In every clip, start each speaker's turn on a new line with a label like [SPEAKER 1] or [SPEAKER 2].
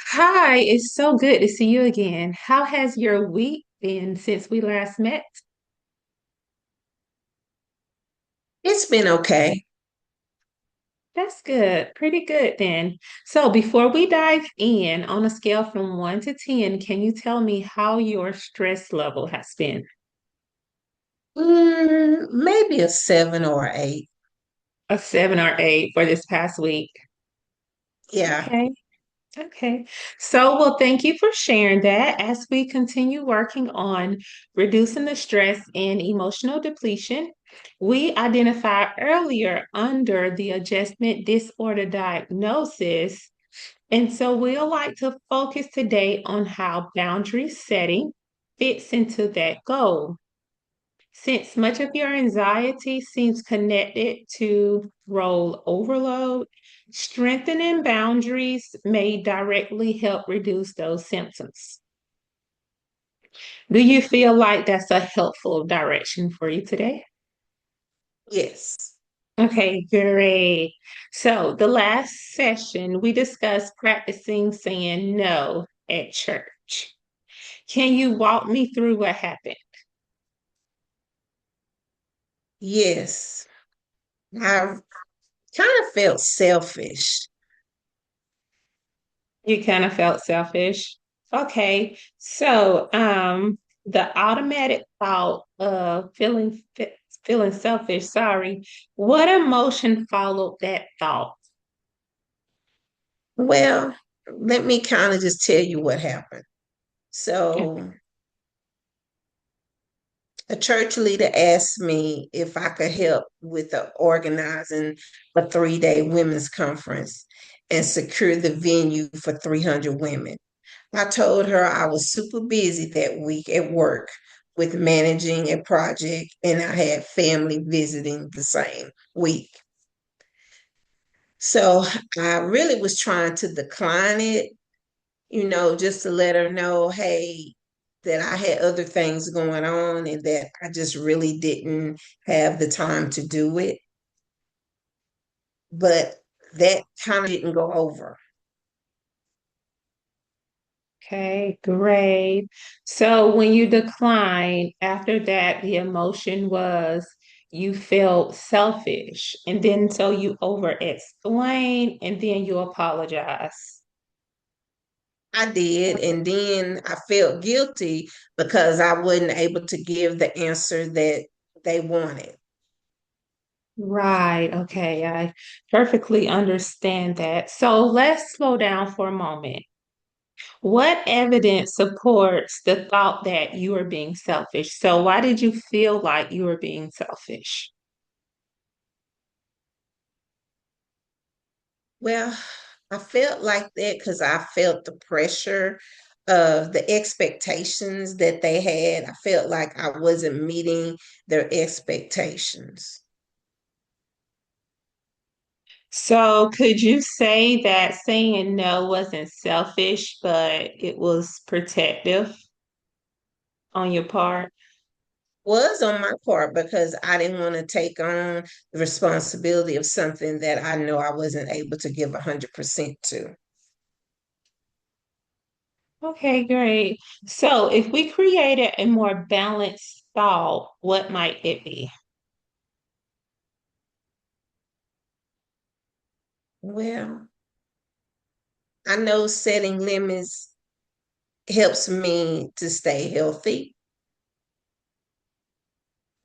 [SPEAKER 1] Hi, it's so good to see you again. How has your week been since we last met?
[SPEAKER 2] It's been okay.
[SPEAKER 1] That's good, pretty good then. So, before we dive in, on a scale from 1 to 10, can you tell me how your stress level has been?
[SPEAKER 2] Maybe a 7 or 8.
[SPEAKER 1] A 7 or 8 for this past week.
[SPEAKER 2] Yeah.
[SPEAKER 1] Okay. Okay. So, well, thank you for sharing that. As we continue working on reducing the stress and emotional depletion, we identified earlier under the adjustment disorder diagnosis. And so, we'll like to focus today on how boundary setting fits into that goal. Since much of your anxiety seems connected to role overload, strengthening boundaries may directly help reduce those symptoms. Do you feel like that's a helpful direction for you today?
[SPEAKER 2] Yes.
[SPEAKER 1] Okay, great. So, the last session we discussed practicing saying no at church. Can you walk me through what happened?
[SPEAKER 2] Yes. I kind of felt selfish.
[SPEAKER 1] You kind of felt selfish. Okay. So, the automatic thought of feeling selfish, sorry, what emotion followed that thought?
[SPEAKER 2] Well, let me kind of just tell you what happened.
[SPEAKER 1] Okay.
[SPEAKER 2] So, a church leader asked me if I could help with the organizing a 3-day women's conference and secure the venue for 300 women. I told her I was super busy that week at work with managing a project and I had family visiting the same week. So I really was trying to decline it, just to let her know, hey, that I had other things going on and that I just really didn't have the time to do it. But that kind of didn't go over.
[SPEAKER 1] Okay, great. So when you declined, after that, the emotion was you felt selfish, and then so you over explain, and then you apologize.
[SPEAKER 2] I did. And then I felt guilty because I wasn't able to give the answer that they wanted.
[SPEAKER 1] Right. Okay. I perfectly understand that. So let's slow down for a moment. What evidence supports the thought that you are being selfish? So why did you feel like you were being selfish?
[SPEAKER 2] Well, I felt like that because I felt the pressure of the expectations that they had. I felt like I wasn't meeting their expectations.
[SPEAKER 1] So could you say that saying no wasn't selfish, but it was protective on your part?
[SPEAKER 2] Was on my part because I didn't want to take on the responsibility of something that I know I wasn't able to give 100% to.
[SPEAKER 1] Okay, great. So if we created a more balanced thought, what might it be?
[SPEAKER 2] Well, I know setting limits helps me to stay healthy.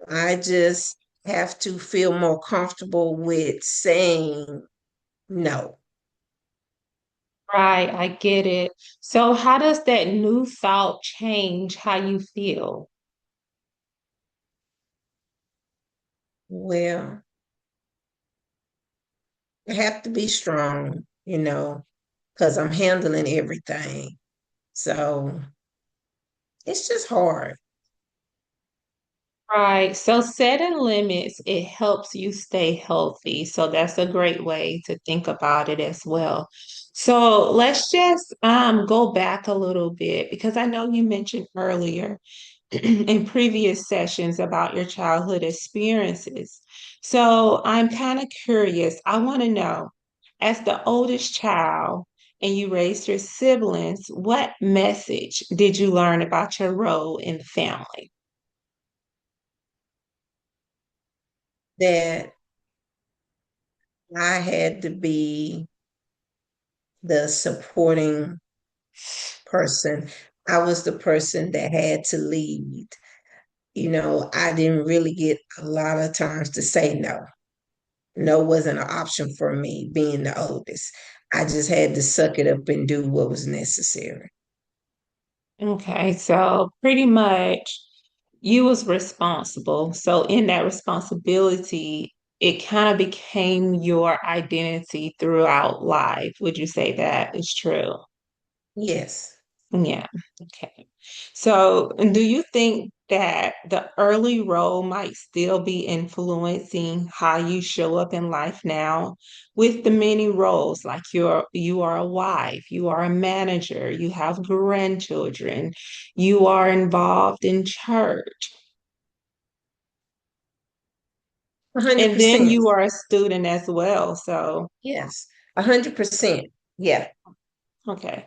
[SPEAKER 2] I just have to feel more comfortable with saying no.
[SPEAKER 1] Right, I get it. So how does that new thought change how you feel?
[SPEAKER 2] Well, I have to be strong, because I'm handling everything. So it's just hard.
[SPEAKER 1] Right. So setting limits, it helps you stay healthy. So that's a great way to think about it as well. So let's just go back a little bit because I know you mentioned earlier in previous sessions about your childhood experiences. So I'm kind of curious. I want to know, as the oldest child, and you raised your siblings, what message did you learn about your role in the family?
[SPEAKER 2] That I had to be the supporting person. I was the person that had to lead. I didn't really get a lot of times to say no. No wasn't an option for me being the oldest. I just had to suck it up and do what was necessary.
[SPEAKER 1] Okay, so pretty much you was responsible. So in that responsibility, it kind of became your identity throughout life. Would you say that is true?
[SPEAKER 2] Yes,
[SPEAKER 1] Yeah. Okay. So, do you think that the early role might still be influencing how you show up in life now with the many roles? Like you are a wife, you are a manager, you have grandchildren, you are involved in church, and then
[SPEAKER 2] 100%.
[SPEAKER 1] you are a student as well. So,
[SPEAKER 2] Yes, 100%. Yeah.
[SPEAKER 1] okay.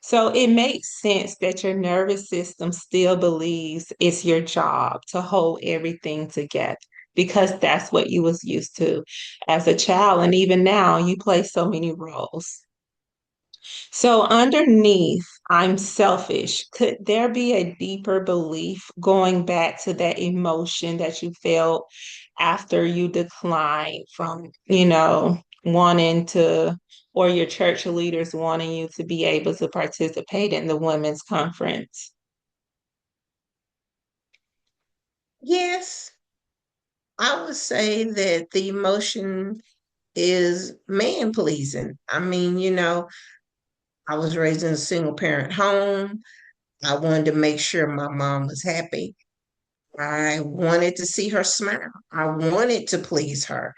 [SPEAKER 1] So it makes sense that your nervous system still believes it's your job to hold everything together because that's what you was used to as a child. And even now you play so many roles. So underneath, I'm selfish. Could there be a deeper belief going back to that emotion that you felt after you declined from, wanting to, or your church leaders wanting you to be able to participate in the women's conference?
[SPEAKER 2] Yes, I would say that the emotion is man pleasing. I mean, I was raised in a single parent home. I wanted to make sure my mom was happy. I wanted to see her smile. I wanted to please her.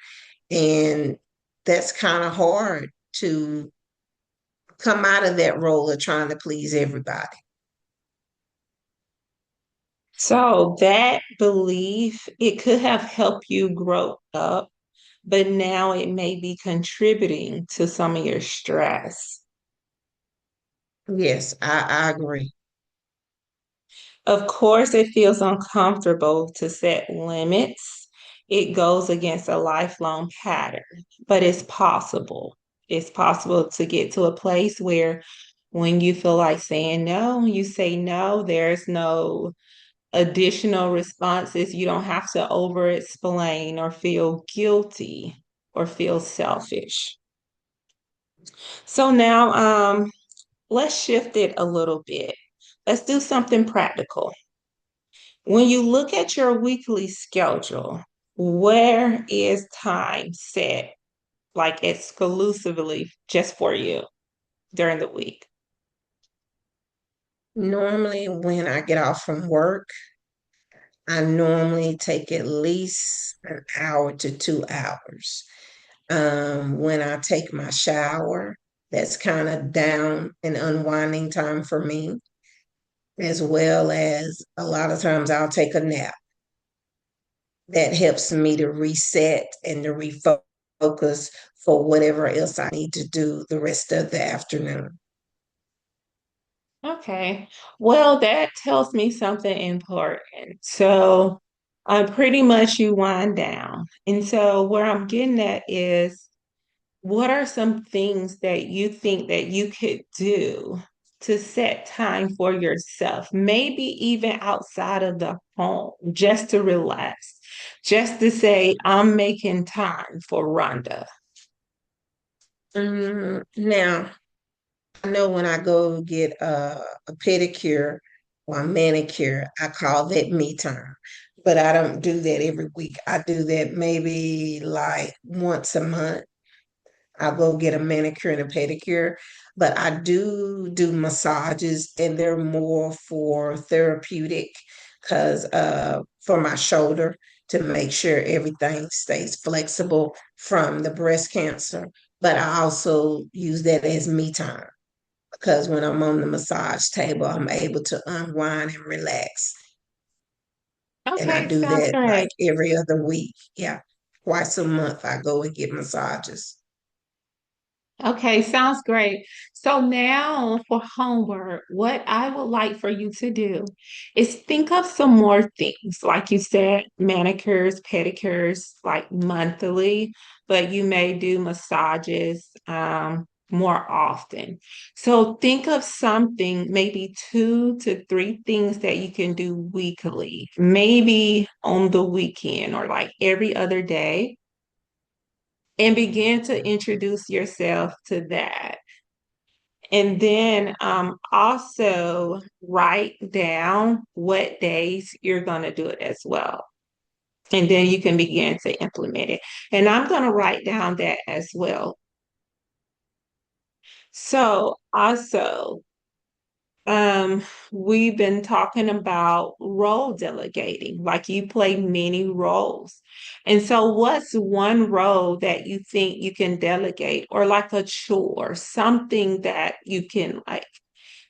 [SPEAKER 2] And that's kind of hard to come out of that role of trying to please everybody.
[SPEAKER 1] So that belief, it could have helped you grow up, but now it may be contributing to some of your stress.
[SPEAKER 2] Yes, I agree.
[SPEAKER 1] Of course, it feels uncomfortable to set limits. It goes against a lifelong pattern, but it's possible. It's possible to get to a place where when you feel like saying no, you say no. There's no additional responses. You don't have to over explain or feel guilty or feel selfish. So now, let's shift it a little bit. Let's do something practical. When you look at your weekly schedule, where is time set, like exclusively just for you during the week?
[SPEAKER 2] Normally, when I get off from work, I normally take at least an hour to 2 hours. When I take my shower, that's kind of down and unwinding time for me, as well as a lot of times I'll take a nap. That helps me to reset and to refocus for whatever else I need to do the rest of the afternoon.
[SPEAKER 1] Okay. Well, that tells me something important. So, pretty much you wind down. And so, where I'm getting at is what are some things that you think that you could do to set time for yourself, maybe even outside of the home, just to relax, just to say, I'm making time for Rhonda.
[SPEAKER 2] Now, I know when I go get a pedicure or a manicure, I call that me time. But I don't do that every week. I do that maybe like once a month. I'll go get a manicure and a pedicure. But I do massages, and they're more for therapeutic because for my shoulder to make sure everything stays flexible from the breast cancer. But I also use that as me time because when I'm on the massage table, I'm able to unwind and relax. And I
[SPEAKER 1] Okay,
[SPEAKER 2] do
[SPEAKER 1] sounds
[SPEAKER 2] that like
[SPEAKER 1] great.
[SPEAKER 2] every other week. Yeah. Twice a month, I go and get massages.
[SPEAKER 1] Okay, sounds great. So now for homework, what I would like for you to do is think of some more things. Like you said, manicures, pedicures, like monthly, but you may do massages more often. So think of something, maybe 2 to 3 things that you can do weekly, maybe on the weekend or like every other day, and begin to introduce yourself to that. And then also write down what days you're going to do it as well. And then you can begin to implement it. And I'm going to write down that as well. So also, Um, we've been talking about role delegating, like you play many roles. And so, what's one role that you think you can delegate, or like a chore, something that you can like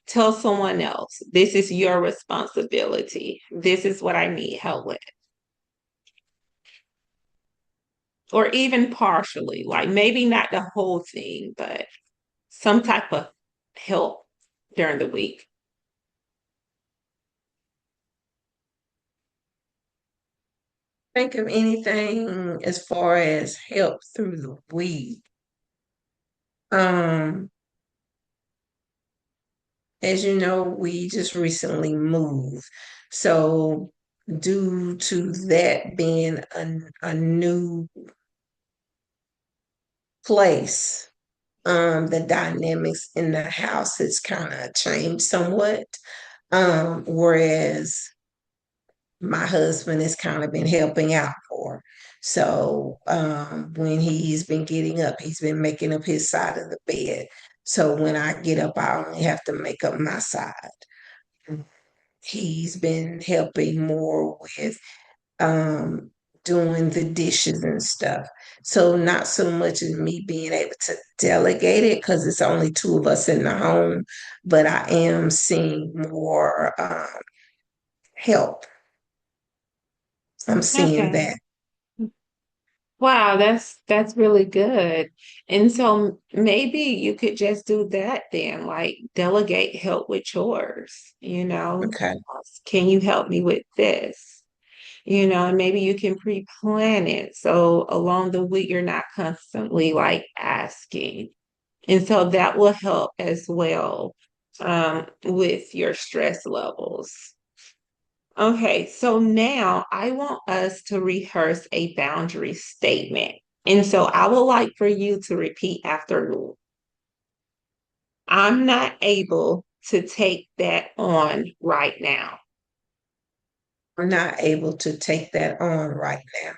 [SPEAKER 1] tell someone else, this is your responsibility. This is what I need help with, or even partially, like maybe not the whole thing, but some type of help during the week.
[SPEAKER 2] Think of anything as far as help through the week. Um, as you know, we just recently moved. So due to that being a new place, the dynamics in the house has kind of changed somewhat. Whereas my husband has kind of been helping out more. So when he's been getting up, he's been making up his side of the bed. So when I get up, I only have to make up my side. He's been helping more with um, doing the dishes and stuff. So not so much as me being able to delegate it because it's only two of us in the home, but I am seeing more help. I'm seeing
[SPEAKER 1] Okay.
[SPEAKER 2] that.
[SPEAKER 1] Wow, that's really good. And so maybe you could just do that then, like delegate help with chores, you know.
[SPEAKER 2] Okay.
[SPEAKER 1] Can you help me with this? You know, and maybe you can pre-plan it so along the week you're not constantly like asking. And so that will help as well with your stress levels. Okay, so now I want us to rehearse a boundary statement. And so I would like for you to repeat after me. I'm not able to take that on right now,
[SPEAKER 2] I'm not able to take that on right now,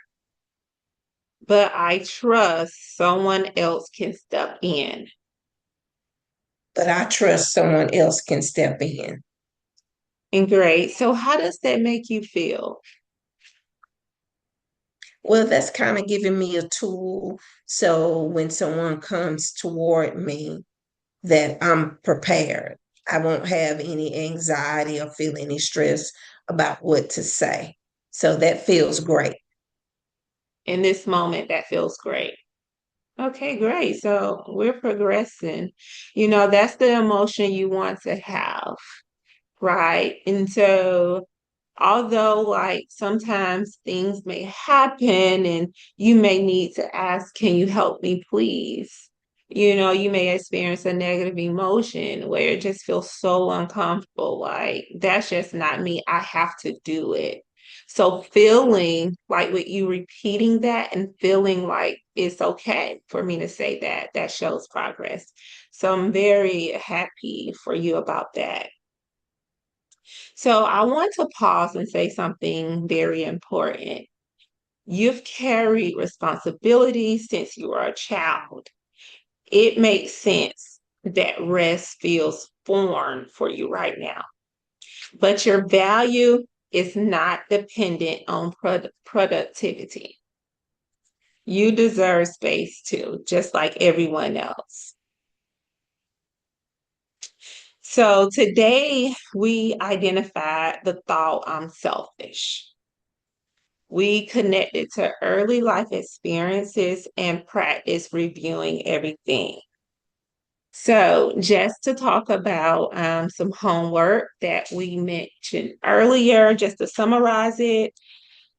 [SPEAKER 1] but I trust someone else can step in.
[SPEAKER 2] but I trust someone else can step in.
[SPEAKER 1] And great. So how does that make you feel?
[SPEAKER 2] Well, that's kind of giving me a tool. So when someone comes toward me, that I'm prepared. I won't have any anxiety or feel any stress about what to say. So that feels great.
[SPEAKER 1] In this moment, that feels great. Okay, great. So we're progressing. You know, that's the emotion you want to have. Right. And so, although like sometimes things may happen and you may need to ask, can you help me, please? You know, you may experience a negative emotion where it just feels so uncomfortable. Like, that's just not me. I have to do it. So, feeling like with you repeating that and feeling like it's okay for me to say that, that shows progress. So, I'm very happy for you about that. So I want to pause and say something very important. You've carried responsibility since you were a child. It makes sense that rest feels foreign for you right now, but your value is not dependent on productivity. You deserve space too, just like everyone else. So today we identified the thought I'm selfish. We connected to early life experiences and practice reviewing everything. So, just to talk about some homework that we mentioned earlier, just to summarize it,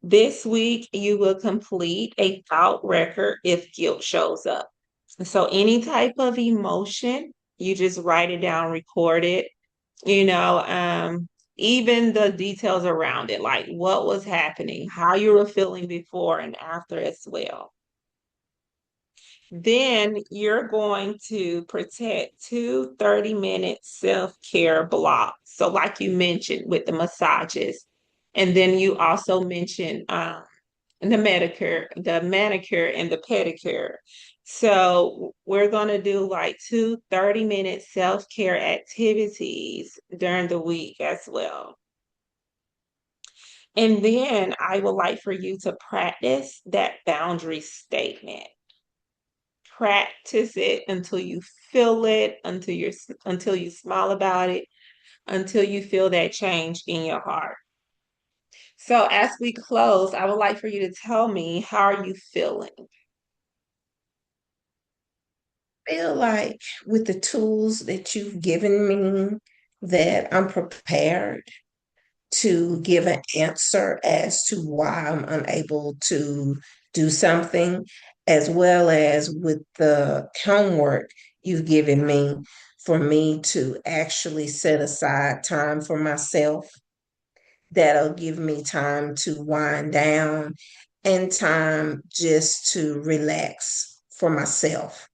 [SPEAKER 1] this week you will complete a thought record if guilt shows up. So, any type of emotion, you just write it down, record it, you know, even the details around it, like what was happening, how you were feeling before and after as well. Then you're going to protect two 30-minute self-care blocks. So, like you mentioned with the massages, and then you also mentioned the manicure and the pedicure. So we're going to do like two 30-minute self-care activities during the week as well. And then I would like for you to practice that boundary statement. Practice it until you feel it, until you smile about it, until you feel that change in your heart. So as we close, I would like for you to tell me, how are you feeling?
[SPEAKER 2] Feel like with the tools that you've given me, that I'm prepared to give an answer as to why I'm unable to do something, as well as with the homework you've given me for me to actually set aside time for myself. That'll give me time to wind down and time just to relax for myself,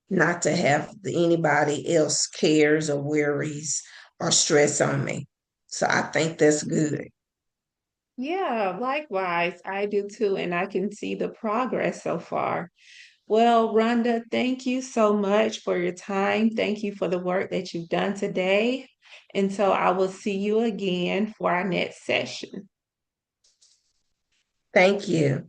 [SPEAKER 2] not to have anybody else cares or worries or stress on me. So I think that's good.
[SPEAKER 1] Yeah, likewise, I do too, and I can see the progress so far. Well, Rhonda, thank you so much for your time. Thank you for the work that you've done today. And so I will see you again for our next session.
[SPEAKER 2] Thank you.